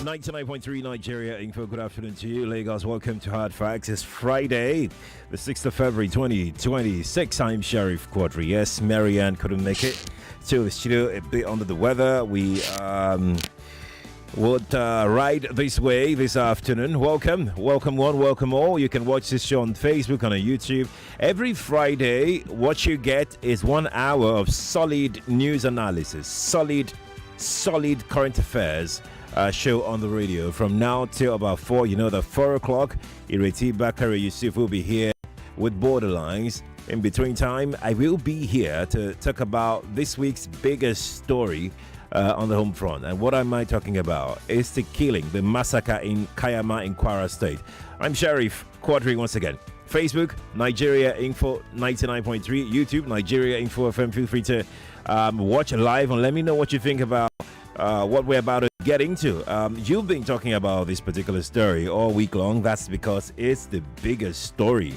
99.3 Nigeria Info. Good afternoon to you, Lagos. Welcome to Hard Facts. It's Friday, the 6th of February 2026. I'm Sheriff Quadri. Yes, Maryann couldn't make it to the studio, a bit under the weather. We would ride this way this afternoon. Welcome one, welcome all. You can watch this show on Facebook, on YouTube. Every Friday, what you get is 1 hour of solid news analysis, solid current affairs show on the radio from now till about 4. You know that 4 o'clock, Ireti Bakari Yusuf will be here with Borderlines. In between time, I will be here to talk about this week's biggest story on the home front. And what am I talking about? It's the killing, the massacre in Cayama in Kwara State. I'm Sheriff Quadri once again. Facebook, Nigeria Info 99.3. YouTube, Nigeria Info FM. Feel free to watch live and let me know what you think about what we're about to get into. You've been talking about this particular story all week long. That's because it's the biggest story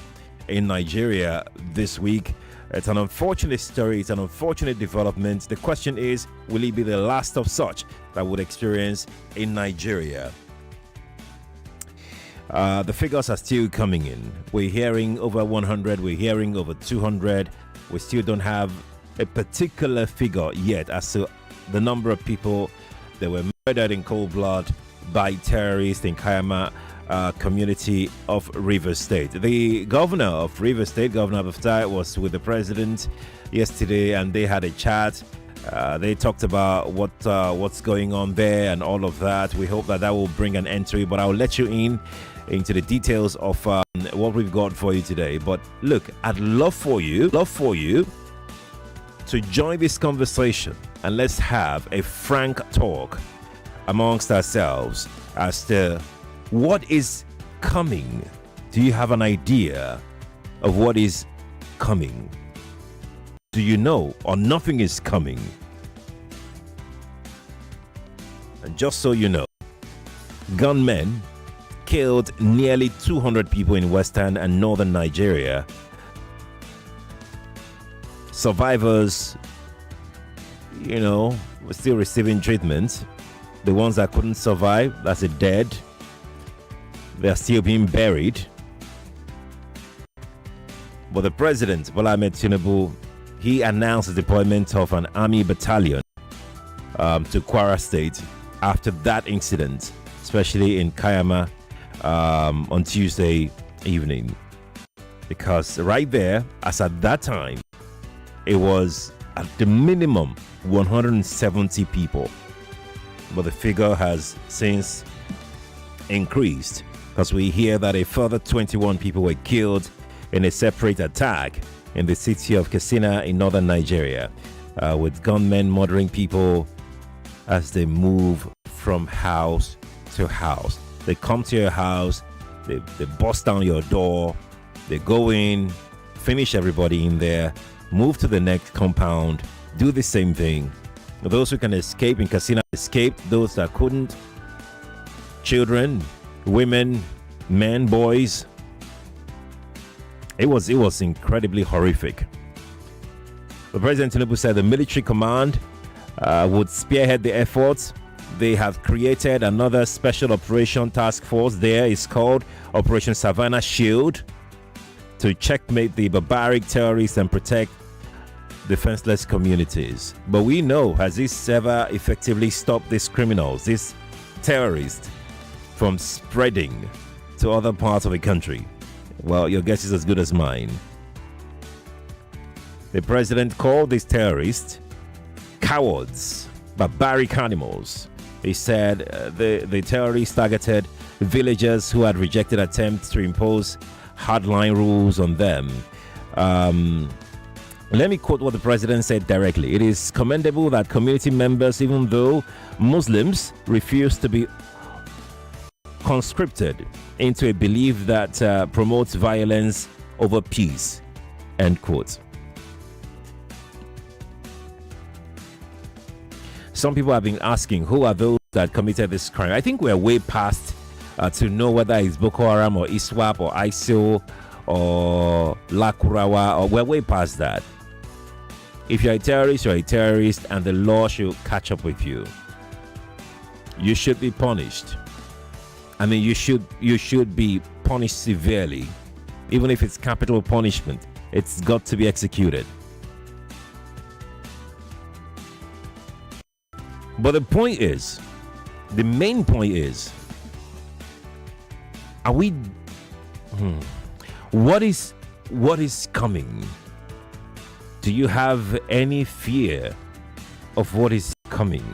in Nigeria this week. It's an unfortunate story. It's an unfortunate development. The question is, will it be the last of such that would experience in Nigeria? The figures are still coming in. We're hearing over 100. We're hearing over 200. We still don't have a particular figure yet as to the number of people that were murdered in cold blood by terrorists in Cayama community of Rivers State. The governor of Rivers State, Governor Abuftai, was with the president yesterday and they had a chat. They talked about what's going on there and all of that. We hope that will bring an end to it, but I'll let you into the details of what we've got for you today. But look, I'd love for you to join this conversation and let's have a frank talk amongst ourselves as to what is coming. Do you have an idea of what is coming? Do you know, or nothing is coming? And just so you know, gunmen killed nearly 200 people in western and northern Nigeria. Survivors, were still receiving treatment. The ones that couldn't survive, that's dead. They're still being buried. But the president, Bola Ahmed Tinubu, he announced the deployment of an army battalion to Kwara State after that incident, especially in Cayama on Tuesday evening. Because right there, as at that time, it was at the minimum 170 people. But the figure has since increased because we hear that a further 21 people were killed in a separate attack in the city of Katsina in northern Nigeria, with gunmen murdering people as they move from house to house. They come to your house, they bust down your door, they go in, finish everybody in there, move to the next compound, do the same thing. Those who can escape in Katsina escaped. Those that couldn't, children, women, men, boys. It was incredibly horrific. The President Tinubu said the military command would spearhead the efforts. They have created another special operation task force there. It's called Operation Savannah Shield, to checkmate the barbaric terrorists and protect defenseless communities. But we know, has this ever effectively stopped these criminals, these terrorists, from spreading to other parts of the country? Well, your guess is as good as mine. The president called these terrorists cowards, barbaric animals. He said the terrorists targeted villagers who had rejected attempts to impose hardline rules on them. Let me quote what the president said directly. It is commendable that community members, even though Muslims, refuse to be conscripted into a belief that promotes violence over peace. End quote. Some people have been asking, who are those that committed this crime? I think we're way past to know whether it's Boko Haram or ISWAP or ISIL or Lakurawa, or we're way past that. If you're a terrorist, and the law should catch up with you. you should be punished. I mean, you should be punished severely, even if it's capital punishment. It's got to be executed. But the point is, the main point is, are we? What is coming? Do you have any fear of what is coming?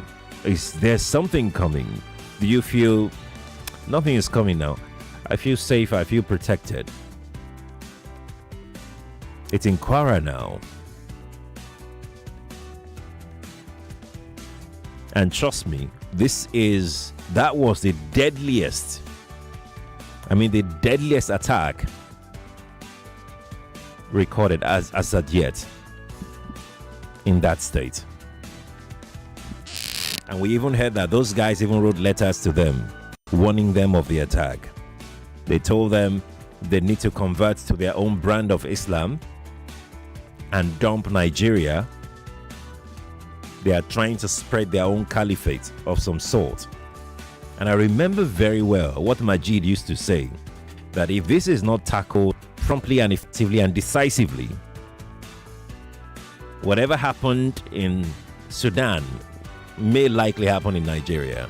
Is there something coming? Do you feel nothing is coming now? I feel safe. I feel protected. It's in Kwara now. And trust me, that was the deadliest. I mean, the deadliest attack recorded as of yet in that state. And we even heard that those guys even wrote letters to them warning them of the attack. They told them they need to convert to their own brand of Islam and dump Nigeria. They are trying to spread their own caliphate of some sort. And I remember very well what Majid used to say, that if this is not tackled promptly and effectively and decisively, whatever happened in Sudan may likely happen in Nigeria,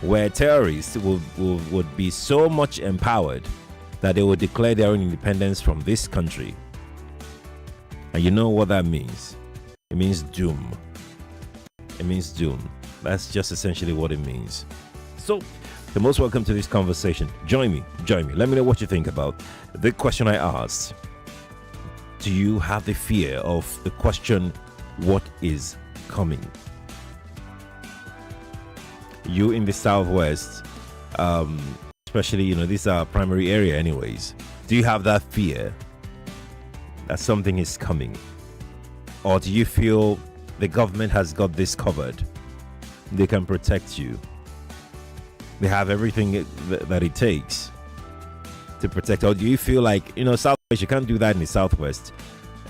where terrorists would be so much empowered that they would declare their own independence from this country. And you know what that means? It means doom. It means doom. That's just essentially what it means. So, you're most welcome to this conversation. Join me. Let me know what you think about the question I asked. Do you have the fear of the question, what is coming? You in the Southwest, especially, this is our primary area anyways. Do you have that fear that something is coming? Or do you feel the government has got this covered? They can protect you. They have everything that it takes to protect. Or do you feel like, Southwest, you can't do that in the Southwest?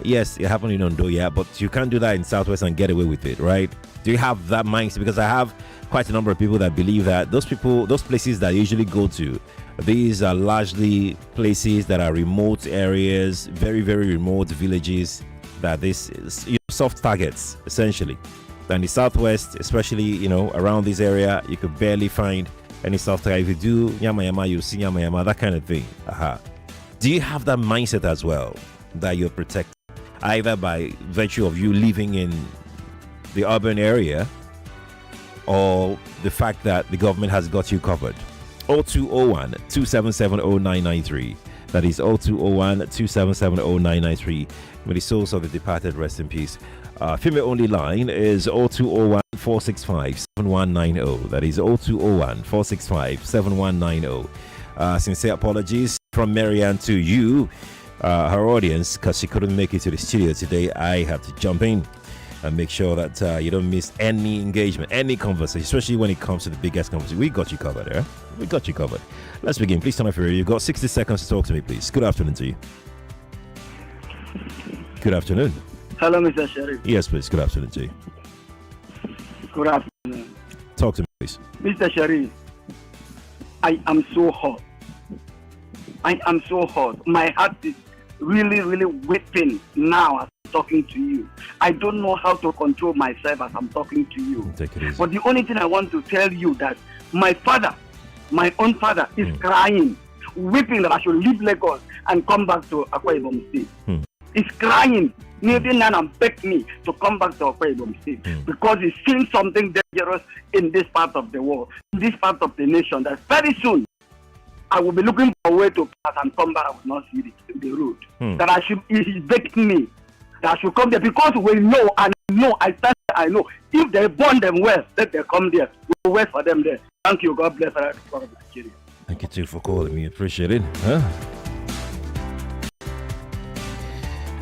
Yes, it happened in Ondo, yeah, but you can't do that in Southwest and get away with it, right? Do you have that mindset? Because I have quite a number of people that believe that those places that I usually go to, these are largely places that are remote areas, very, very remote villages, that this is soft targets, essentially. And the Southwest, especially, around this area, you could barely find any soft target. If you do yama yama, you see yama yama, that kind of thing. Do you have that mindset as well, that you're protected, either by virtue of you living in the urban area or the fact that the government has got you covered? 0201 277 0993. That is 0201 277 0993. May the souls of the departed rest in peace. Female only line is 0201 465 7190. That is 0201 465 7190. Sincere apologies from Maryann to you, her audience, because she couldn't make it to the studio today. I had to jump in and make sure that you don't miss any engagement, any conversation, especially when it comes to the biggest conversation. We got you covered, eh? We got you covered. Let's begin. Please turn off your radio. You've got 60 seconds to talk to me, please. Good afternoon to you. Good afternoon. Hello, Mr. Sharif. Yes, please. Good afternoon to you. Good afternoon. Talk to me, please. Mr. Sharif, I am so hot. I am so hot. My heart is really, really whipping now as I'm talking to you. I don't know how to control myself as I'm talking to you. Take it easy. But the only thing I want to tell you that my father, my own father, is crying, weeping that I should leave Lagos and come back to Akwa Ibom State. He's crying, kneeling down and begging me to come back to Akwa Ibom State because he's seen something dangerous in this part of the world, in this part of the nation, that very soon I will be looking for a way to pass and come back. I will not see the road. That I should, he's begging me that I should come there because we know, I know, I know. If they burn them well, let them come there. We will wait for them there. Thank you. God bless Nigeria. Thank you too for calling me. Appreciate it. Huh?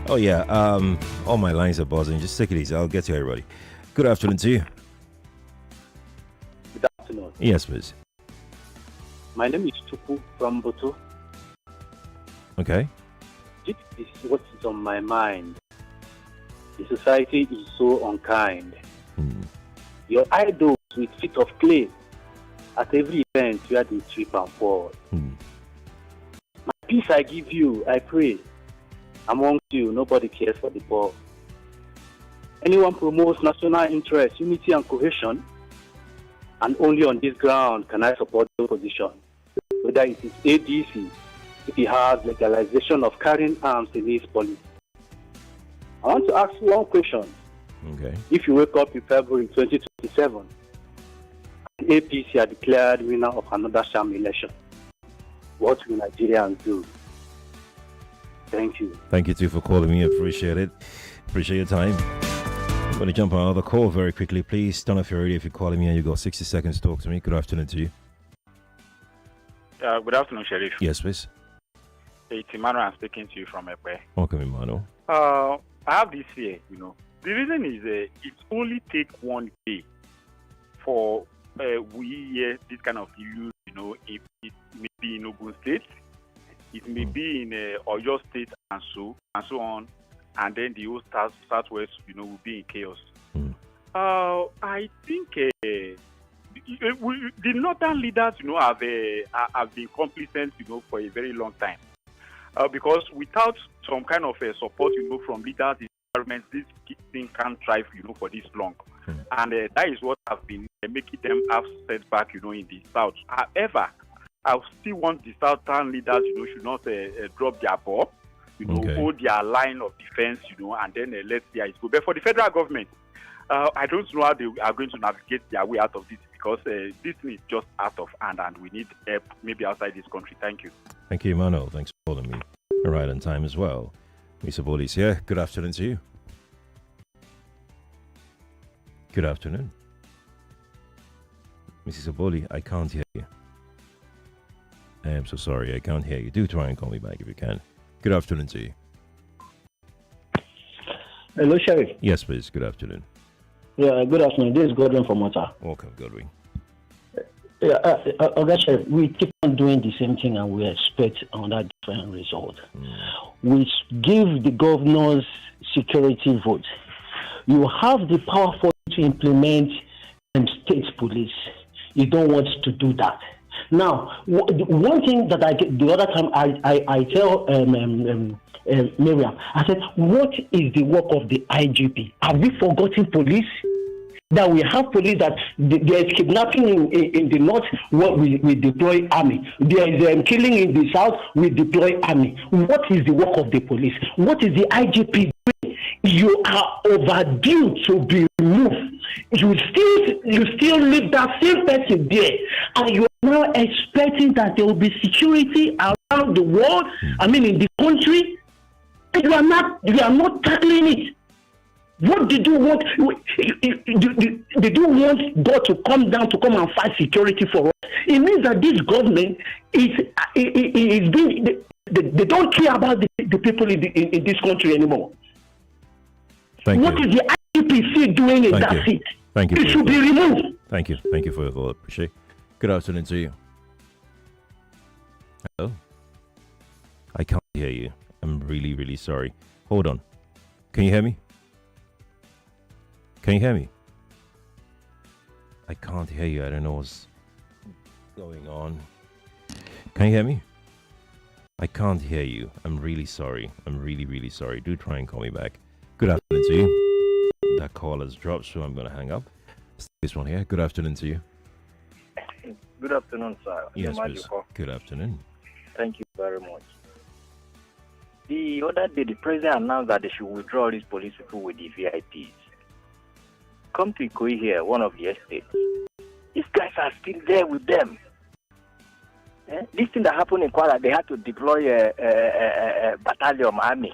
Oh yeah. All my lines are buzzing. Just take it easy. I'll get to everybody. Good afternoon to you. Good afternoon. Yes, please. My name is Chuku from Boto. Okay. This is what is on my mind. The society is so unkind. Your idols with feet of clay at every event where they trip and fall. Hmm. My peace I give you, I pray. Amongst you, nobody cares for the poor. Anyone promotes national interest, unity and cohesion, and only on this ground can I support the opposition. Whether it is ADC, if he has legalization of carrying arms in his policy. I want to ask you one question. Okay. If you wake up in February 2027, and APC are declared winner of another sham election, what will Nigerians do? Thank you. Thank you too for calling me. Appreciate it. Appreciate your time. I'm going to jump on another call very quickly. Please turn off your radio if you're calling me and you've got 60 seconds to talk to me. Good afternoon to you. Good afternoon, Sheriff. Yes, please. It's Emmanuel. I'm speaking to you from Epe. Welcome, Emmanuel. I have this fear, The reason is it only take one day for we hear this kind of news, if it may be in Ogun State, it may be in Oyo State and so on, and then the whole Southwest, will be in chaos. I think the northern leaders, have been complacent, for a very long time. Because without some kind of support, from leaders in government, this thing can't thrive, for this long. And that is what has been making them have setback, in the south. However, I still want the southern leaders, should not drop their ball, hold their line of defense, and then let's see how it goes. But for the federal government, I don't know how they are going to navigate their way out of this, because this thing is just out of hand and we need help maybe outside this country. Thank you. Thank you, Emmanuel. Thanks for calling me. All right on time as well. Mr. Boli's here. Good afternoon to you. Good afternoon. Mrs. Oboli, I can't hear you. I am so sorry. I can't hear you. Do try and call me back if you can. Good afternoon to you. Hello, Sheriff. Yes, please. Good afternoon. Yeah, good afternoon. This is Godwin from Mota. Welcome, Godwin. Yeah, okay, Sheriff, we keep on doing the same thing and we expect another different result. We give the governors security vote. You have the power for to implement state police. You don't want to do that. Now, one thing that I get the other time, I tell Maryann, I said, what is the work of the IGP? Have we forgotten police? That we have police that there is kidnapping in the north, what we deploy army. There is killing in the south, we deploy army. What is the work of the police? What is the IGP doing? You are overdue to be removed. You still leave that same person there, and you are now expecting that there will be security around the world. I mean, in the country, you are not tackling it. What did you want? Did you want God to come down to come and fight security for us? It means that this government is being. They don't care about the people in this country anymore. What is the IPC doing in that seat? Thank you. It should be removed. Thank you. Thank you for your call. Appreciate it. Good afternoon to you. Hello? I can't hear you. I'm really, really sorry. Hold on. Can you hear me? Can you hear me? I can't hear you. I don't know what's going on. Can you hear me? I can't hear you. I'm really sorry. I'm really, really sorry. Do try and call me back. Good afternoon to you. That call has dropped, so I'm going to hang up. This one here. Good afternoon to you. Good afternoon, sir. Yes, please. Good afternoon. Thank you very much. The other day, the president announced that they should withdraw these police people with the VIPs. Come to Ikoyi here, one of the estates. These guys are still there with them. This thing that happened in Kwara, they had to deploy a battalion army.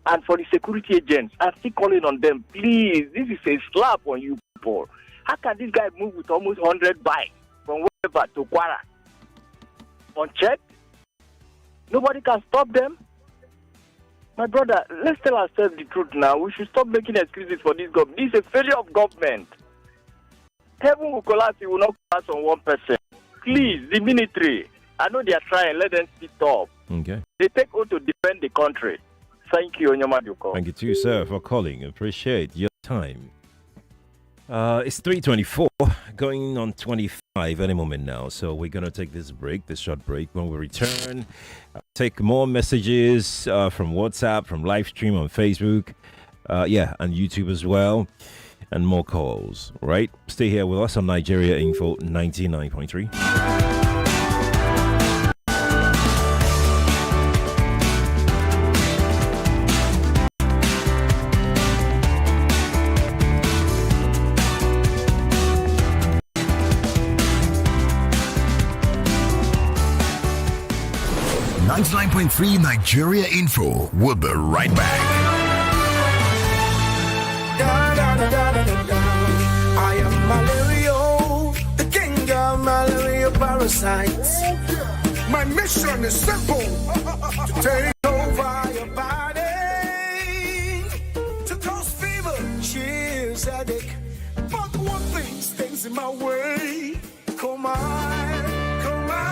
And for the security agents, I'm still calling on them, please, this is a slap on you people. How can this guy move with almost 100 bikes from wherever to Kwara? Unchecked? Nobody can stop them? My brother, let's tell ourselves the truth now. We should stop making excuses for this government. This is a failure of government. Heaven will collapse, it will not collapse on one person. Please, the military, I know they are trying, let them sit up. Okay. They take oath to defend the country. Thank you, Onyema Duko. Thank you too, sir, for calling. Appreciate your time. It's 3:24, going on 25 any moment now. So we're gonna take this short break. When we return, take more messages from WhatsApp, from live stream on Facebook, and YouTube as well, and more calls. Right? Stay here with us on Nigeria Info 99.3. 99.3 Nigeria Info. We'll be right back. I am malaria, the king of malaria parasites. My mission is simple: to take over your body, to cause fever, chills, headache. But one thing stays in my way. Come on, come on.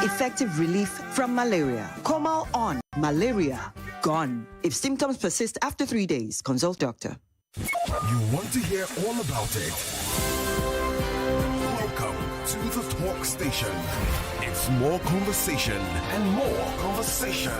Effective relief from malaria. Comal on. Malaria gone. If symptoms persist after 3 days, consult doctor. You want to hear all about it? Welcome to the Talk Station. It's more conversation and more conversation.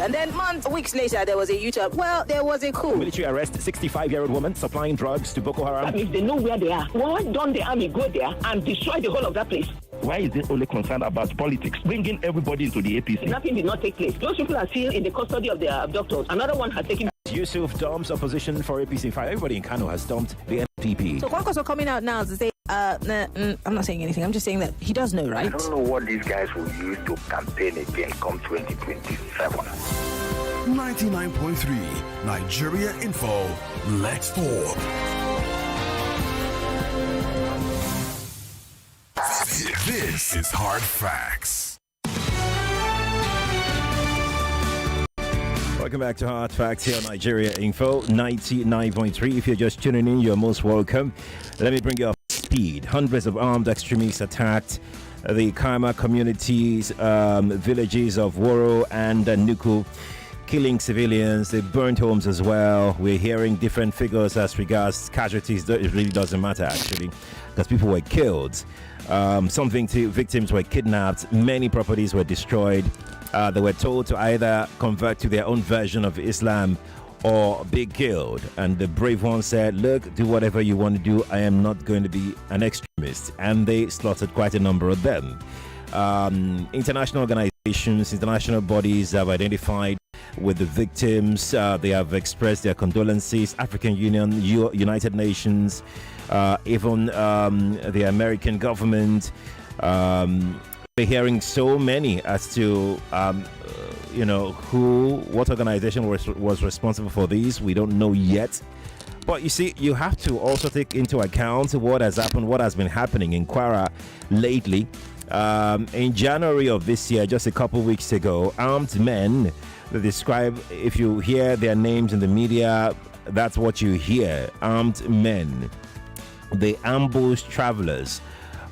And then weeks later, there was a U-turn. Well, there was a coup. Military arrest 65-year-old woman supplying drugs to Boko Haram. If they know where they are, why don't the army go there and destroy the whole of that place? Why is it only concerned about politics, bringing everybody into the APC? Nothing did not take place. Those people are still in the custody of their abductors. Another one has taken... Yusuf dumps opposition for APC. In fact, everybody in Kano has dumped the NPP. So Kwankwaso coming out now to say, I'm not saying anything. I'm just saying that he does know, right? I don't know what these guys will use to campaign again come 2027. 99.3 Nigeria Info. Let's talk. This is Hard Facts. Welcome back to Hard Facts here on Nigeria Info 99.3. If you're just tuning in, you're most welcome. Let me bring you up to speed. Hundreds of armed extremists attacked the Cayama communities, villages of Woro and Nuku, killing civilians. They burned homes as well. We're hearing different figures as regards casualties. It really doesn't matter, actually, because people were killed. Some victims were kidnapped. Many properties were destroyed. They were told to either convert to their own version of Islam or be killed. And the brave one said, look, do whatever you want to do. I am not going to be an extremist. And they slaughtered quite a number of them. International organizations, international bodies have identified with the victims. They have expressed their condolences. African Union, United Nations, even the American government. We're hearing so many as to what organization was responsible for these. We don't know yet. But you see, you have to also take into account what has happened, what has been happening in Kwara lately. In January of this year, just a couple weeks ago, armed men, they describe, if you hear their names in the media, that's what you hear. Armed men. They ambushed travelers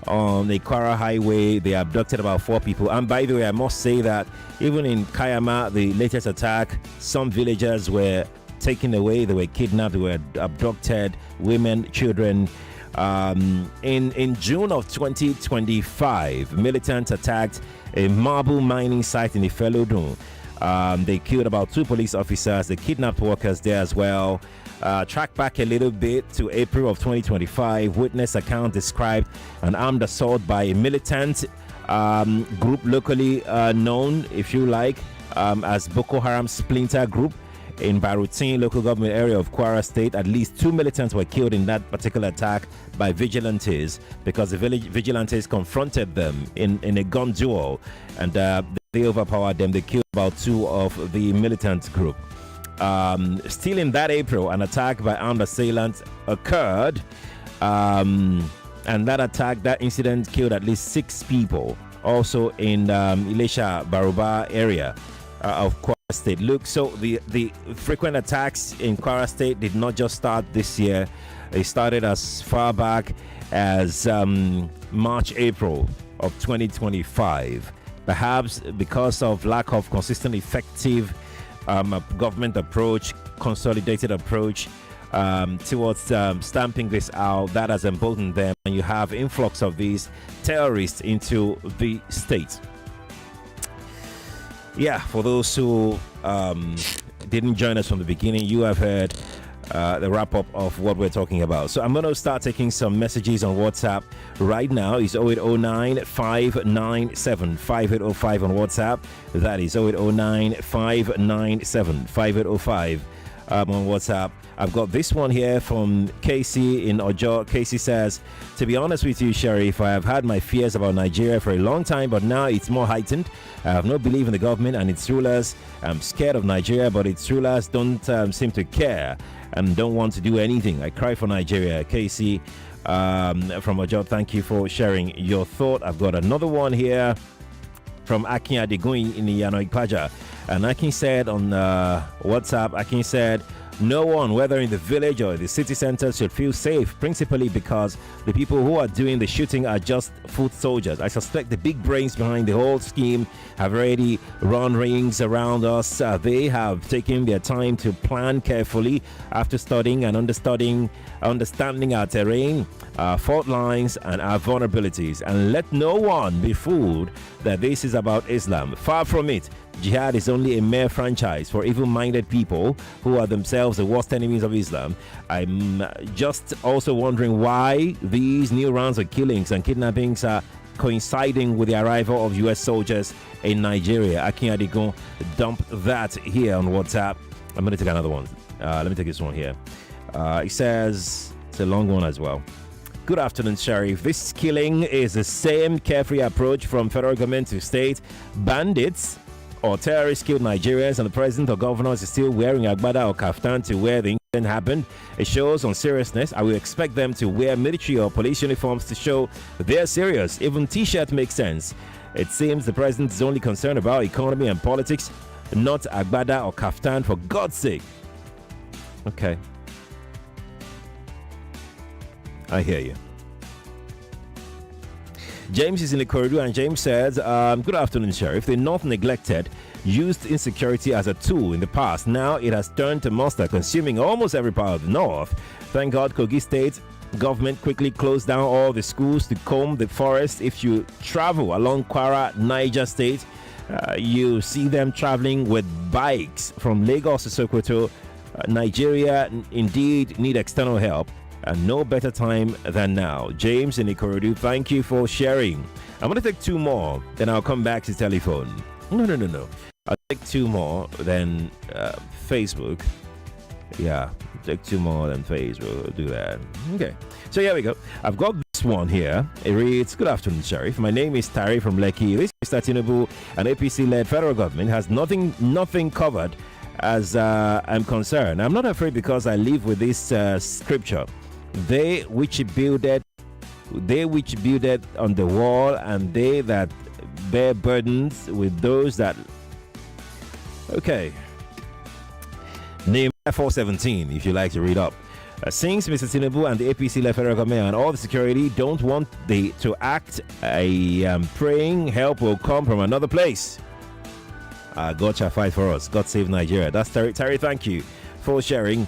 on the Kwara highway. They abducted about 4 people. And by the way, I must say that even in Cayama, the latest attack, some villagers were taken away. They were kidnapped. They were abducted. Women, children. In June of 2025, militants attacked a marble mining site in Ifelodun. They killed about 2 police officers. They kidnapped workers there as well. Track back a little bit to April of 2025. Witness account described an armed assault by a militant group locally known, if you like, as Boko Haram Splinter Group in Barutin local government area of Kwara State. At least 2 militants were killed in that particular attack by vigilantes because the vigilantes confronted them in a gun duel, and they overpowered them. They killed about 2 of the militant group. Still in that April, an attack by armed assailants occurred, and that incident killed at least 6 people. Also in Ilesha Baruba area of Kwara State. Look, so the frequent attacks in Kwara State did not just start this year. They started as far back as March, April of 2025. Perhaps because of lack of consistent, effective government approach, consolidated approach, towards stamping this out. That has emboldened them, and you have influx of these terrorists into the state. Yeah, for those who didn't join us from the beginning, you have heard the wrap up of what we're talking about. So I'm going to start taking some messages on WhatsApp right now. It's 0809 597 5805 on WhatsApp. That is 0809 597 5805 on WhatsApp. I've got this one here from Casey in Ojo. Casey says, to be honest with you, Sheriff, I have had my fears about Nigeria for a long time, but now it's more heightened. I have no belief in the government and its rulers. I'm scared of Nigeria, but its rulers don't seem to care and don't want to do anything. I cry for Nigeria. Casey from Ojo, thank you for sharing your thought. I've got another one here from Akin Adegoyin in Yano Ikpaja. And Akin said on WhatsApp, Akin said, no one, whether in the village or the city center, should feel safe, principally because the people who are doing the shooting are just foot soldiers. I suspect the big brains behind the whole scheme have already run rings around us. They have taken their time to plan carefully after studying and understanding our terrain, our fault lines, and our vulnerabilities. And let no one be fooled that this is about Islam. Far from it. Jihad is only a mere franchise for evil-minded people who are themselves the worst enemies of Islam. I'm just also wondering why these new rounds of killings and kidnappings are coinciding with the arrival of U.S. soldiers in Nigeria. Akin Adigun dumped that here on WhatsApp. I'm going to take another one. Let me take this one here. It says, it's a long one as well. Good afternoon, Sheriff. This killing is the same carefree approach from federal government to state. Bandits or terrorists killed Nigerians, and the president or governors is still wearing agbada or kaftan to where the incident happened. It shows on seriousness. I will expect them to wear military or police uniforms to show they're serious. Even t-shirt makes sense. It seems the president is only concerned about economy and politics, not agbada or kaftan, for God's sake. Okay. I hear you. James is in the corridor, and James says, good afternoon, Sheriff. The North used insecurity as a tool in the past. Now it has turned to monster, consuming almost every part of the North. Thank God Kogi State government quickly closed down all the schools to comb the forest. If you travel along Kwara, Niger State, you see them traveling with bikes from Lagos to Sokoto. Nigeria indeed need external help, and no better time than now. James in Ikorodu, thank you for sharing. I'm going to take two more, then I'll come back to telephone. No. I'll take two more, then Facebook. Yeah, take two more, then Facebook. We'll do that. Okay. So here we go. I've got this one here. It reads, good afternoon, Sheriff. My name is Tari from Lekki. This Mr. Tinubu, an APC-led federal government, has nothing covered as I'm concerned. I'm not afraid because I live with this scripture. They which builded on the wall, and they that bear burdens with those that. Okay. Nehemiah 4:17, if you like to read up. Since Mr. Tinubu and the APC-led federal government and all the security don't want to act, I am praying help will come from another place. God shall fight for us. God save Nigeria. That's Terry. Terry, thank you for sharing.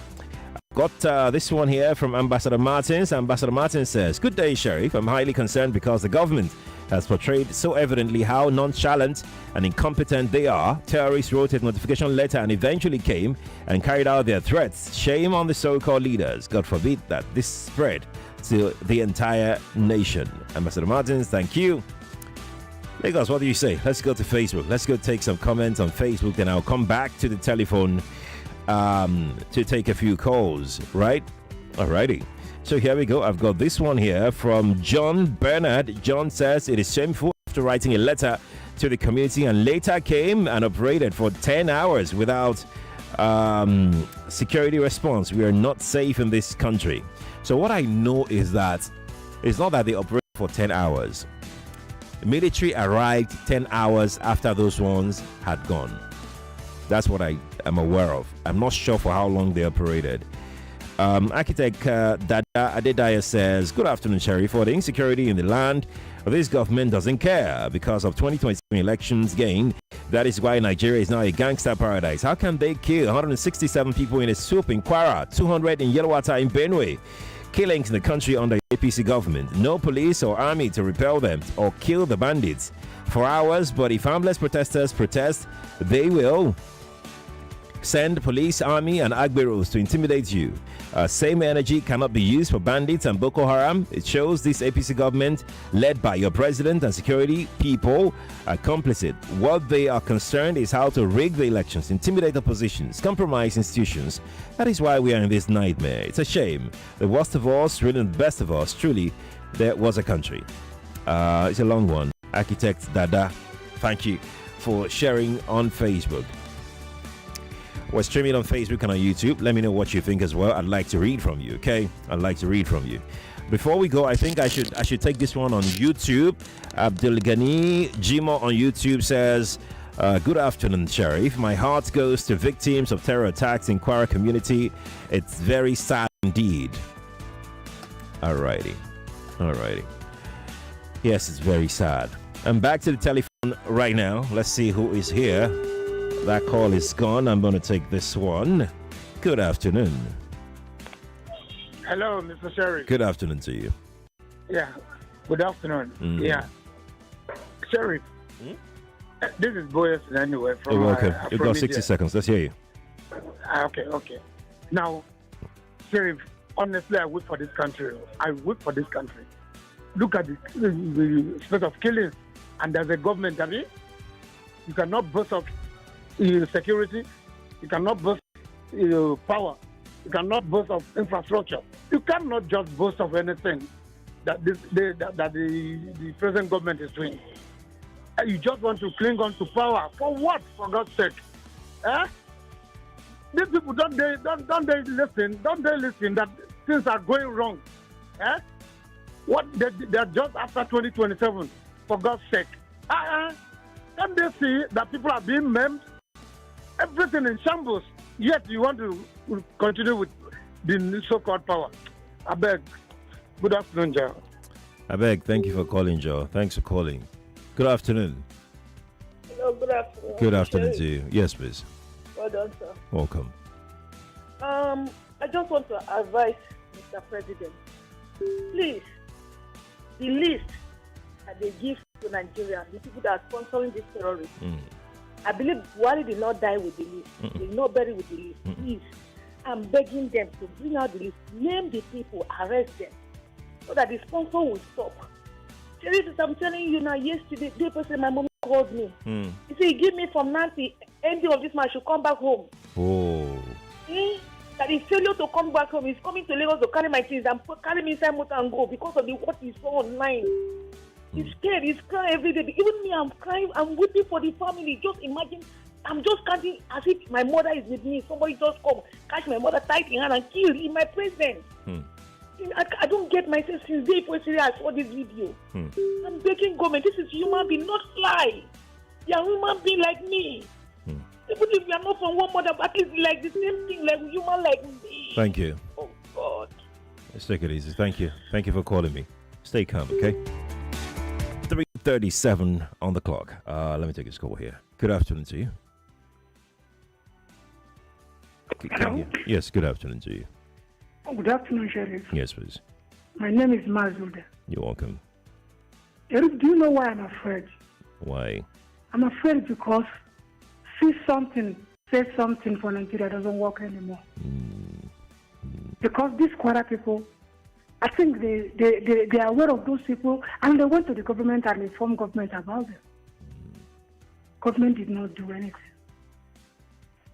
Got this one here from Ambassador Martins. Ambassador Martins says, good day, Sheriff. I'm highly concerned because the government has portrayed so evidently how nonchalant and incompetent they are. Terrorists wrote a notification letter and eventually came and carried out their threats. Shame on the so-called leaders. God forbid that this spread to the entire nation. Ambassador Martins, thank you. Lagos, what do you say? Let's go to Facebook. Let's go take some comments on Facebook, then I'll come back to the telephone to take a few calls, right? Alrighty. So here we go. I've got this one here from John Bernard. John says it is shameful after writing a letter to the community and later came and operated for 10 hours without security response. We are not safe in this country. So what I know is that it's not that they operated for 10 hours. The military arrived 10 hours after those ones had gone. That's what I am aware of. I'm not sure for how long they operated. Architect Dada Adedaya says, good afternoon, Sheriff. For the insecurity in the land, this government doesn't care because of 2020 elections gain. That is why Nigeria is now a gangster paradise. How can they kill 167 people in a soup in Kwara, 200 in Yelwata in Benue? Killings in the country under APC government. No police or army to repel them or kill the bandits for hours. But if harmless protesters protest, they will send police, army, and agberos to intimidate you. Same energy cannot be used for bandits and Boko Haram. It shows this APC government, led by your president and security people, are complicit. What they are concerned is how to rig the elections, intimidate oppositions, compromise institutions. That is why we are in this nightmare. It's a shame. The worst of us, really the best of us, truly, there was a country. It's a long one. Architect Dada, thank you for sharing on Facebook. We're streaming on Facebook and on YouTube. Let me know what you think as well. I'd like to read from you, okay? I'd like to read from you. Before we go, I think I should take this one on YouTube. Abdul Ghani Jimo on YouTube says, good afternoon, Sheriff. My heart goes to victims of terror attacks in Kwara community. It's very sad indeed. Alrighty. Yes, it's very sad. I'm back to the telephone right now. Let's see who is here. That call is gone. I'm going to take this one. Good afternoon. Hello, Mr. Sheriff. Good afternoon to you. Yeah, good afternoon. Yeah. Sheriff, this is Boyes anyway. From, welcome. You've got 60 seconds. Let's hear you. Okay. Now, Sheriff, honestly, I work for this country. Look at the state of killing. And there's a government, I mean, you cannot boast of security, you cannot boast power, you cannot boast of infrastructure. You cannot just boast of anything that the present government is doing. You just want to cling on to power. For what, for God's sake? These people, don't they listen that things are going wrong? What, they're just after 2027, for God's sake. Don't they see that people are being maimed? Everything in shambles, yet you want to continue with the so-called power. I beg. Good afternoon, Joe. I beg. Thank you for calling, Joe. Thanks for calling. Good afternoon. Hello, good afternoon. Good afternoon to you. Yes, please. Well done, sir. Welcome. I just want to advise Mr. President, please, the list that they give to Nigeria, the people that are sponsoring this terrorism, I believe Buhari did not die with the list. They did not bury with the list. Please, I'm begging them to bring out the list, name the people, arrest them, so that the sponsor will stop. Seriously, I'm telling you now, yesterday, my mom called me. He said, give me from Nancy, ending of this man, I should come back home. That he failure to come back home. He's coming to Lagos to carry my things and carry me inside motor and go because of what he saw online. He's scared. He's crying every day. Even me, I'm crying. I'm weeping for the family. Just imagine, I'm just counting as if my mother is with me. Somebody just come, catch my mother tight in hand and kill in my presence. I don't get myself since day before I saw this video. I'm begging government. This is human being, not fly. They are human being like me. Even if we are not from one mother, but at least like the same thing, like human like me. Thank you. Oh God. Let's take it easy. Thank you. Thank you for calling me. Stay calm, okay? 3:37 on the clock. Let me take this call here. Good afternoon to you. Hello? Yes, good afternoon to you. Oh, good afternoon, Sheriff. Yes, please. My name is Mazuda. You're welcome. Sheriff, do you know why I'm afraid? Why? I'm afraid because say something for Nigeria doesn't work anymore. Because these Kwara people, I think they are aware of those people and they went to the government and informed government about them. Government did not do anything.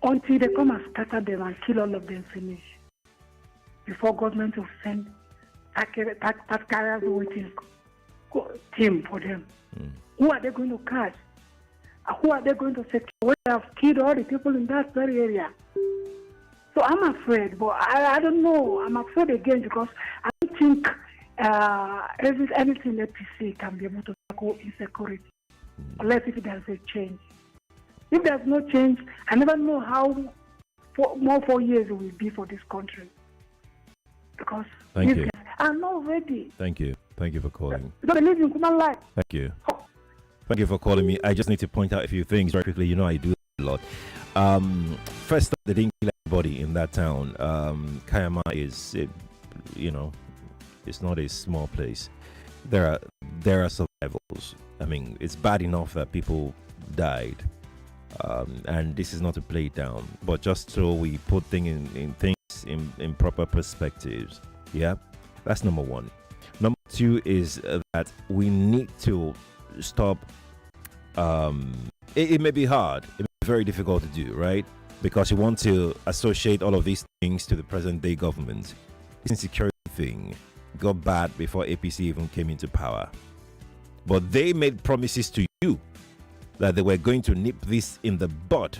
Until they come and scatter them and kill all of them finish. Before government will send that carriers waiting team for them. Who are they going to catch? Who are they going to secure? When they have killed all the people in that very area. So I'm afraid, but I don't know. I'm afraid again because I don't think anything APC can be able to tackle insecurity unless if there's a change. If there's no change, I never know how 4 years it will be for this country. because Thank these you. guys are not ready. Thank you. Thank you for calling. They don't believe in human life. Thank you. Thank you for calling me. I just need to point out a few things very quickly. You know I do a lot. First, they didn't kill anybody in that town. Cayama is, it's not a small place. There are survivals. I mean, it's bad enough that people died, and this is not to play it down, but just so we put things in proper perspectives. Yeah, that's number one. Number two is that we need to stop. It may be hard. It may be very difficult to do, right? Because you want to associate all of these things to the present day government. This insecurity thing got bad before APC even came into power. But they made promises to you that they were going to nip this in the bud,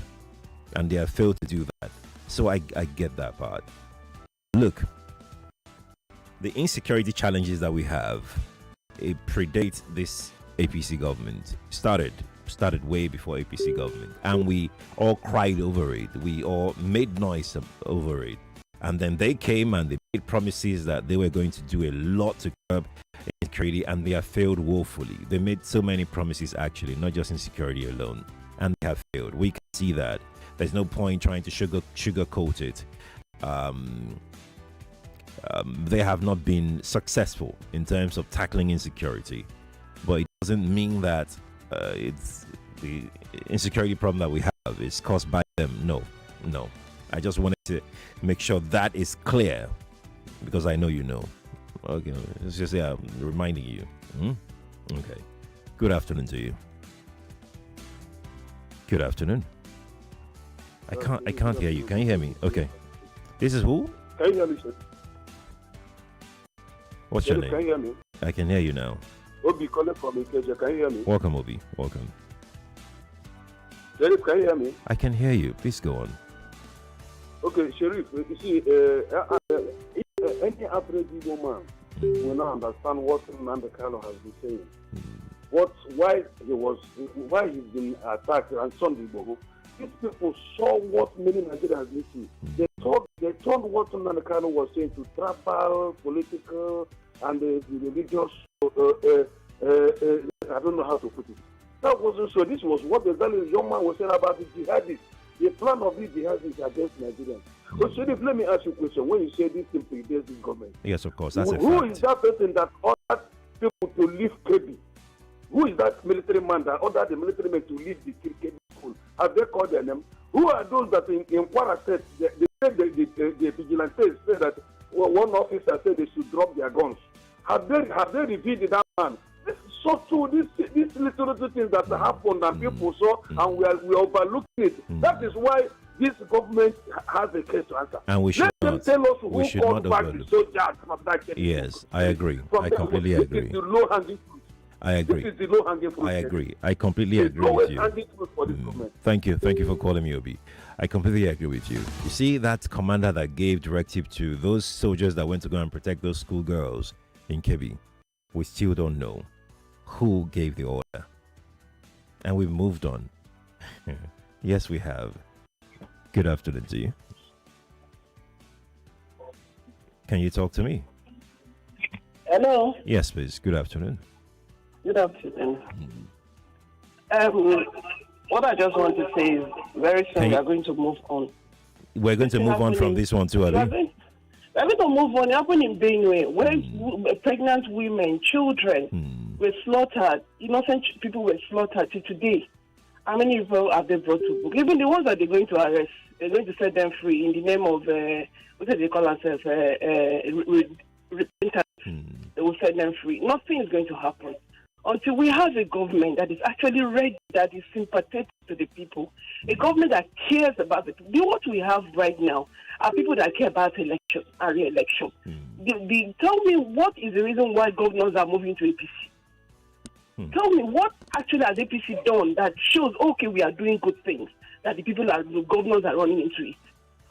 and they have failed to do that. So I get that part. Look, the insecurity challenges that we have, it predates this APC government. Started way before APC government, and we all cried over it. We all made noise over it. And then they came and they made promises that they were going to do a lot to curb insecurity, and they have failed woefully. They made so many promises, actually, not just insecurity alone, and they have failed. We can see that. There's no point trying to sugarcoat it. They have not been successful in terms of tackling insecurity, but it doesn't mean that it's the insecurity problem that we have is caused by them. No. I just wanted to make sure that is clear, because I know you know. Okay, it's just reminding you. Okay. Good afternoon to you. Good afternoon. I can't hear you. Can you hear me? Okay. This is who? Can you hear me, sir? What's your name? Can you hear me? I can hear you now. Obi calling from Ikeja. Can you hear me? Welcome, Obi. Welcome. Sheriff, can you hear me? I can hear you. Please go on. Okay, Sheriff, you see, any average woman will not understand what Nnamdi Kanu has been saying. Why he's been attacked and Sunday Igboho. These people saw what many Nigerians did see. They turned what Nnamdi Kanu was saying to tribal, political, and the religious. I don't know how to put it. That wasn't so. This was what the young man was saying about the jihadists. The plan of these jihadists against Nigerians. So, Sheriff, let me ask you a question. When you say this thing predates this government, yes, of course, that's a fact. Who is that person that ordered people to leave Kebi? Who is that military man that ordered the military men to leave the Kebi school? Have they called their name? Who are those that in Kwara State, the vigilantes said that one officer said they should drop their guns? Have they revealed that man? This is so true. These little things that happened and people saw, and we are overlooking it. That is why this government has a case to answer. And we should not. Tell us who called back the soldiers from that. Yes, I agree. I completely agree. This is the low-hanging fruit. I agree. This is the low-hanging fruit. I agree. I completely agree with you. For this government. Thank you. Thank you for calling me, Obi. I completely agree with you. You see, that commander that gave directive to those soldiers that went to go and protect those schoolgirls in Kebi, we still don't know who gave the order. And we've moved on. Yes, we have. Good afternoon to you. Can you talk to me? Hello. Yes, please. Good afternoon. Good afternoon. What I just want to say is very soon we are going to move on. We're going to move on from this one too, are we? We're going to move on. It happened in Benue, where pregnant women, children were slaughtered. Innocent people were slaughtered to today. How many people have they brought to book? Even the ones that they're going to arrest, they're going to set them free in the name of, what do they call themselves? Repentance. They will set them free. Nothing is going to happen until we have a government that is actually ready, that is sympathetic to the people, a government that cares about it. What we have right now are people that care about election and re-election. Tell me, what is the reason why governors are moving to APC? Tell me, what actually has APC done that shows, okay, we are doing good things, that the governors are running into it?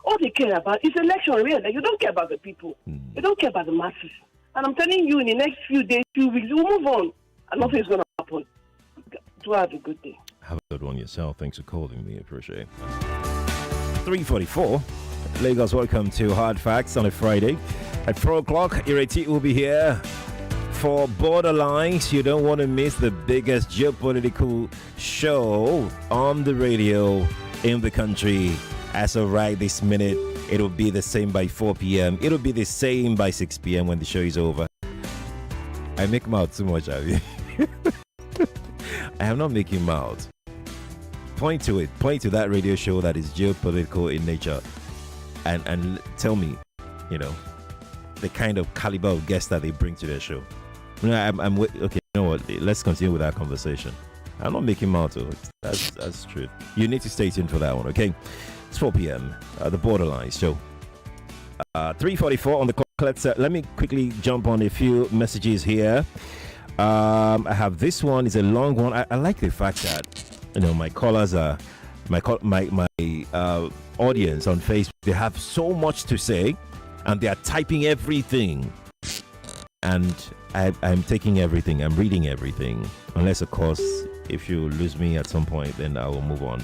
All they care about is election, really. You don't care about the people. You don't care about the masses. And I'm telling you, in the next few days, few weeks, we'll move on. And nothing's going to happen. Do have a good day. Have a good one yourself. Thanks for calling me. Appreciate it. 3:44. Lagos, welcome to Hard Facts on a Friday. At 4 o'clock, Ireti will be here for Borderlines. You don't want to miss the biggest geopolitical show on the radio in the country. As of right this minute, it'll be the same by 4 p.m. It'll be the same by 6 p.m. when the show is over. I make mouth too much, have you? I am not making mouth. Point to it. Point to that radio show that is geopolitical in nature, and tell me, the kind of caliber of guests that they bring to their show. Okay. You know what? Let's continue with our conversation. I'm not making mouth. That's true. You need to stay tuned for that one. Okay. It's 4 p.m. The Borderline show. 3:44 on the clock. Let me quickly jump on a few messages here. I have this one. It's a long one. I like the fact that my callers are my audience on Facebook. They have so much to say, and they are typing everything. And I'm taking everything. I'm reading everything. Unless, of course, if you lose me at some point, then I will move on.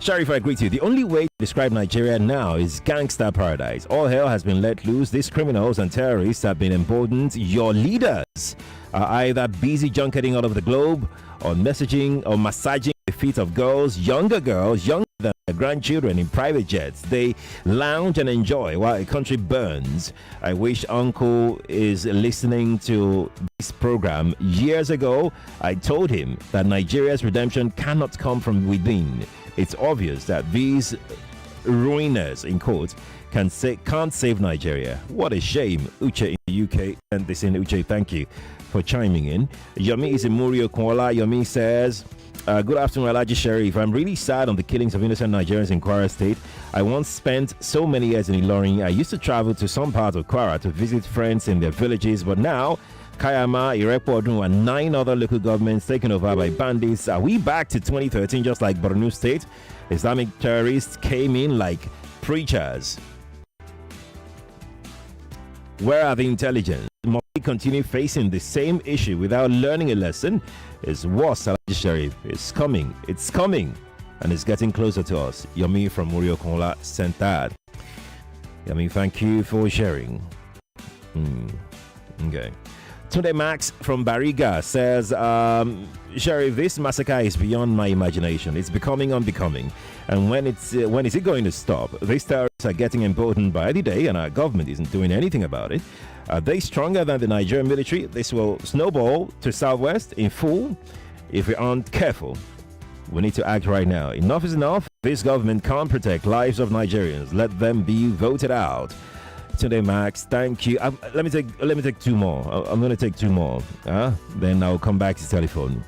Sharif, I agree with you. The only way to describe Nigeria now is gangster paradise. All hell has been let loose. These criminals and terrorists have been emboldened. Your leaders are either busy junketing all over the globe or messaging or massaging the feet of girls, younger than their grandchildren in private jets. They lounge and enjoy while a country burns. I wish Uncle is listening to this program. Years ago, I told him that Nigeria's redemption cannot come from within. It's obvious that these ruiners, in quotes, can't save Nigeria. What a shame. Uche in the UK. And this in Uche, thank you for chiming in. Yomi is in Maryann Okon. Yomi says, good afternoon, Alhaji Sharif. I'm really sad on the killings of innocent Nigerians in Kwara State. I once spent so many years in Ilorin. I used to travel to some parts of Kwara to visit friends in their villages, but now Cayama, Irepo, and 9 other local governments taken over by bandits. Are we back to 2013 just like Borno State? Islamic terrorists came in like preachers. Where are the intelligence? Must we continue facing the same issue without learning a lesson? It's worse, Alhaji Sharif. It's coming, and it's getting closer to us. Yomi from Maryann Okon sent that. Yomi, thank you for sharing. Okay. Tunde Max from Bariga says, Sharif, this massacre is beyond my imagination. It's becoming unbecoming. And when is it going to stop? These terrorists are getting emboldened by the day, and our government isn't doing anything about it. Are they stronger than the Nigerian military? This will snowball to southwest in full if we aren't careful. We need to act right now. Enough is enough. This government can't protect lives of Nigerians. Let them be voted out. Today, Max, thank you. Let me take 2 more. I'm going to take 2 more. Then I'll come back to telephone.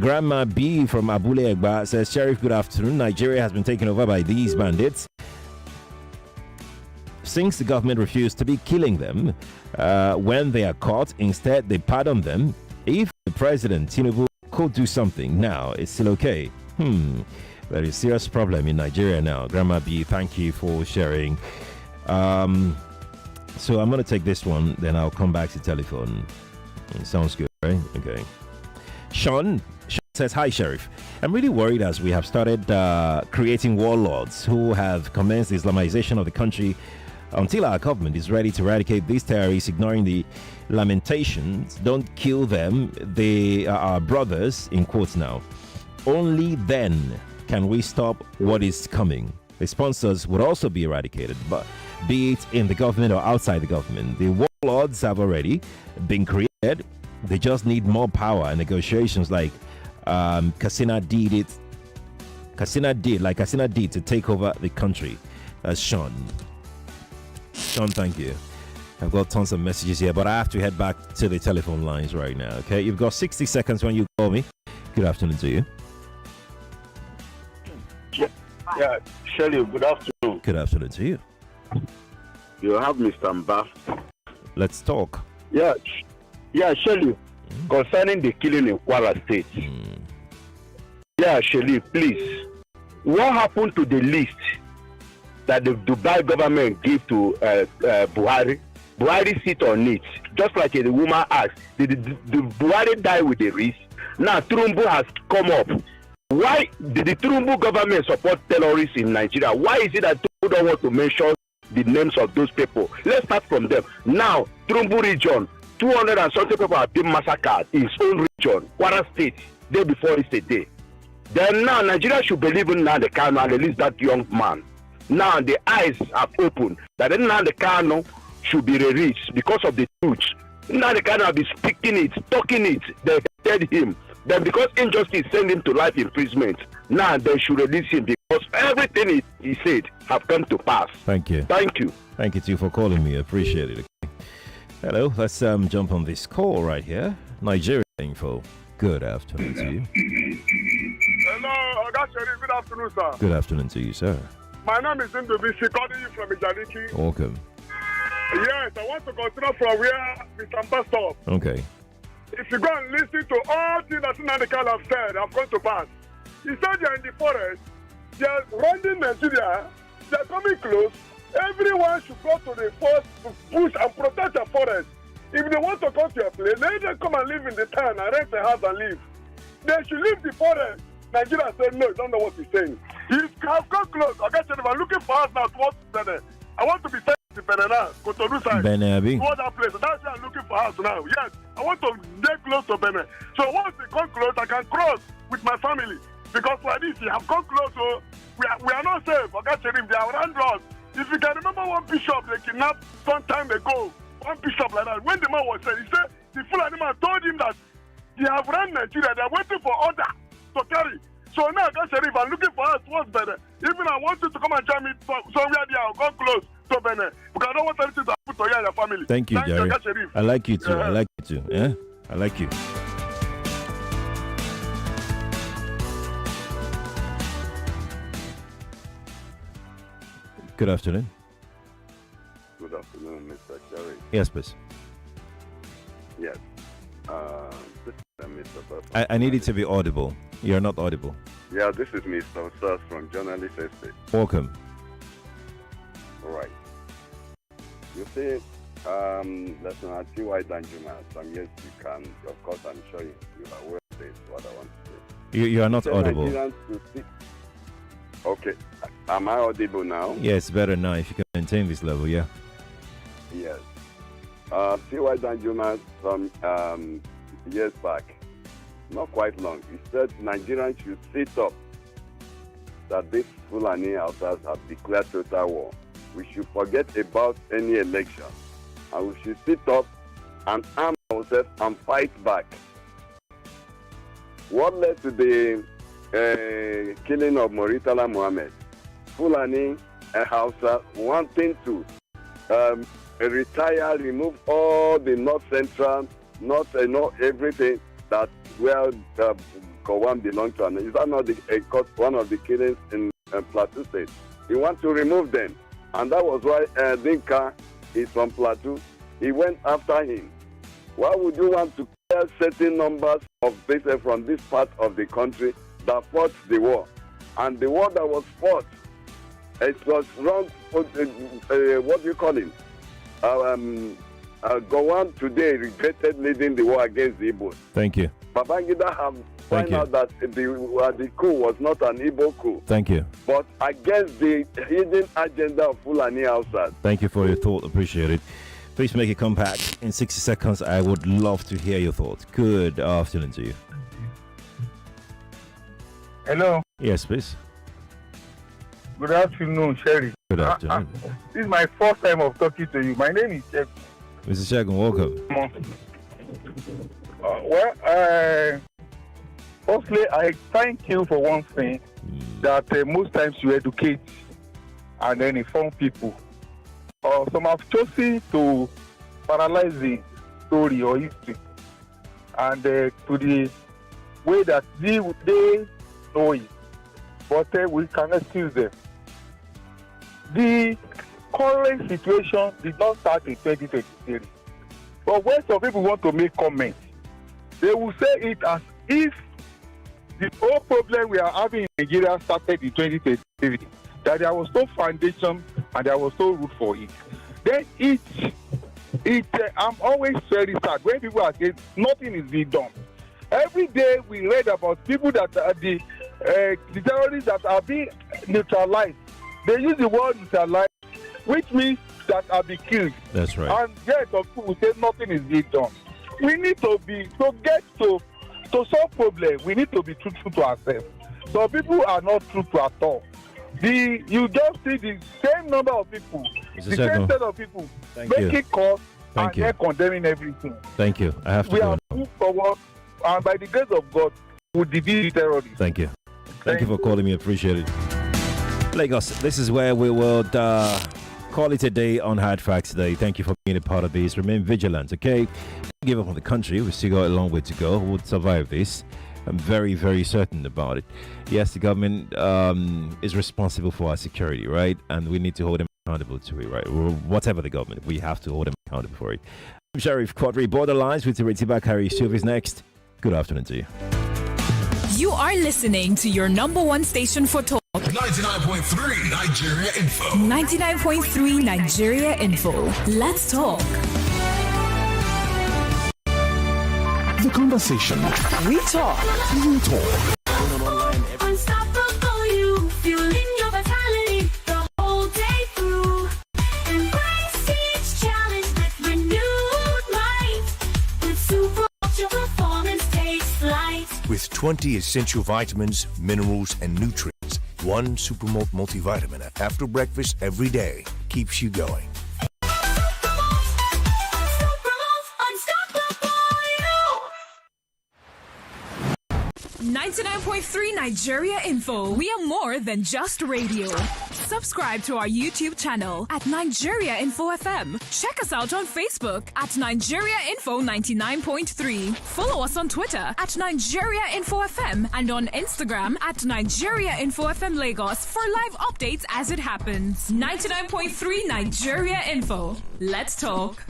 Grandma B from Abule Egba says, Sheriff, good afternoon. Nigeria has been taken over by these bandits. Since the government refused to be killing them when they are caught, instead they pardon them. If the president, Tinubu, could do something now, it's still okay. There is a serious problem in Nigeria now. Grandma B, thank you for sharing. So I'm going to take this one, then I'll come back to telephone. Sounds good, right? Okay. Sean says, hi, Sheriff. I'm really worried as we have started creating warlords who have commenced the Islamization of the country. Until our government is ready to eradicate these terrorists, ignoring the lamentations, don't kill them, they are our brothers, in quotes now. Only then can we stop what is coming. The sponsors would also be eradicated, but be it in the government or outside the government. The warlords have already been created. They just need more power and negotiations like Kassina did to take over the country. That's Sean. Sean, thank you. I've got tons of messages here, but I have to head back to the telephone lines right now, okay? You've got 60 seconds when you call me. Good afternoon to you. Yeah, Shirley, good afternoon. Good afternoon to you. You have Mr. Mba. Let's talk. Yeah, Shirley, concerning the killing in Kwara State. Yeah, Shirley, please. What happened to the list that the Dubai government gave to Buhari? Buhari sit on it. Just like the woman asked, did the Buhari die with the risk? Now, Trumbu has come up. Why did the Trumbu government support terrorists in Nigeria? Why is it that Trumbu don't want to mention the names of those people. Let's start from them. Now, Trumbu region, 200 and something people have been massacred in its own region. Kwara State, day before yesterday. Then now, Nigeria should believe in Nnamdi Kanu and release that young man. Now, the eyes have opened that Nnamdi Kanu should be released because of the truth. Nnamdi Kanu have been speaking it, talking it. They tell him. Then because injustice sent him to life imprisonment, now they should release him because everything he said have come to pass. Thank you. Thank you. Thank you too for calling me. I appreciate it. Okay. Hello, let's jump on this call right here. Nigeria info. Good afternoon to you. Hello, Agasheri. Good afternoon, sir. Good afternoon to you, sir. My name is Ndubisi, calling you from Ijaniki. Welcome. Yes, I want to continue from where Mr. Ambassador. Okay. If you go and listen to all things that Nnamdi Kanu have said, have come to pass. He said they are in the forest, they are running Nigeria, they are coming close. Everyone should go to the forest, bush, and protect the forest. If they want to come to a place, let them come and live in the town and rent a house and live. They should leave the forest. Nigeria said no, don't know what he's saying. He have come close. I'm looking for us now towards Benin. I want to be sent to Benin now, Cotonou side. Benin. Towards that place. That's why I'm looking for us now. Yes, I want to get close to Benin. So once they come close, I can cross with my family. Because like this, you have come close, so we are not safe. They are around us. If you can remember one bishop they kidnapped some time ago, one bishop like that, when the man was there, he said the Fulani man told him that they have run Nigeria, they are waiting for order to carry. So now, Sheriff, I'm looking for us towards Benin. Even I want you to come and join me somewhere there, I'll go close to Benin. Because I don't want anything to happen to you and your family. Thank you, Jerry. I like you too. I like you too. Yeah? I like you. Good afternoon. Good afternoon, Mr. Jerry. Yes, please. Yes. This is Mr. Bus. I need it to be audible. You're not audible. Yeah, this is Mr. Sars from Journalist Estate. Welcome. All right. You see, Lieutenant T.Y. Danjuma, some years you can, of course, I'm sure you are aware of this, what I want to say. You are not audible. Okay. Am I audible now? Yes, better now if you can maintain this level, yeah. Yes. T.Y. Danjuma, some years back, not quite long, he said Nigerians should sit up that these Fulani outsiders have declared total war. We should forget about any election and we should sit up and arm ourselves and fight back. What led to the killing of Muritala Muhammad? Fulani Hausa wanting to retire, remove all the North Central, everything that where Kowam belonged to. And is that not one of the killings in Plateau State? He wants to remove them. And that was why Dinka is from Plateau. He went after him. Why would you want to clear certain numbers of people from this part of the country that fought the war? And the war that was fought, it was wrong, what do you call him? Gowon today regretted leading the war against the Igbos. Thank you. Babangida have found out that the coup was not an Igbo coup. Thank you. But against the hidden agenda of Fulani outside. Thank you for your thought. Appreciate it. Please make a comeback in 60 seconds. I would love to hear your thoughts. Good afternoon to you. Hello. Yes, please. Good afternoon, Sherry. Good afternoon. This is my first time of talking to you. My name is Jeff. Mr. Shagun, welcome. Firstly, I thank you for one thing, that most times you educate and then inform people. Some have chosen to paralyze the story or history, and to the way that they know it, but we cannot excuse them. The current situation did not start in 2023. But when some people want to make comments, they will say it as if the whole problem we are having in Nigeria started in 2023, that there was no foundation and there was no root for it. Then I'm always very sad when people are saying nothing is being done. Every day we read about people that are the terrorists that are being neutralized. They use the word neutralized which means that I'll be killed. That's right. And yet some people will say nothing is being done. We need to get to solve problem. We need to be truthful to ourselves. So people are not truthful at all. You just see the same number of people, the same set of people making calls and then condemning everything. Thank you. I have to We go are moved forward, and by the grace of God, we'll defeat terrorists. Thank you. Thank you for calling me. Appreciate it. Lagos, this is where we will call it a day on Hard Facts today. Thank you for being a part of this. Remain vigilant, okay? Don't give up on the country. We've still got a long way to go. We'll survive this. I'm very, very certain about it. Yes, the government is responsible for our security, right? And we need to hold them accountable to it, right? Whatever the government, we have to hold them accountable for it. I'm Sheriff Quadri. Borderlines with Retiba Harry Silvis next. Good afternoon to you. You are listening to your number one station for talk. 99.3 Nigeria Info. 99.3 Nigeria Info. Let's talk. The conversation. We talk. You talk. Unstoppable, you fueling your vitality the whole day through. Embrace each challenge with renewed might. With Super Ultra Performance takes flight. With 20 essential vitamins, minerals, and nutrients, one Supermalt multivitamin after breakfast every day keeps you going. 99.3 Nigeria Info. We are more than just radio. Subscribe to our YouTube channel at Nigeria Info FM. Check us out on Facebook at Nigeria Info 99.3. Follow us on Twitter at Nigeria Info FM and on Instagram at Nigeria Info FM Lagos for live updates as it happens. 99.3 Nigeria Info. Let's talk.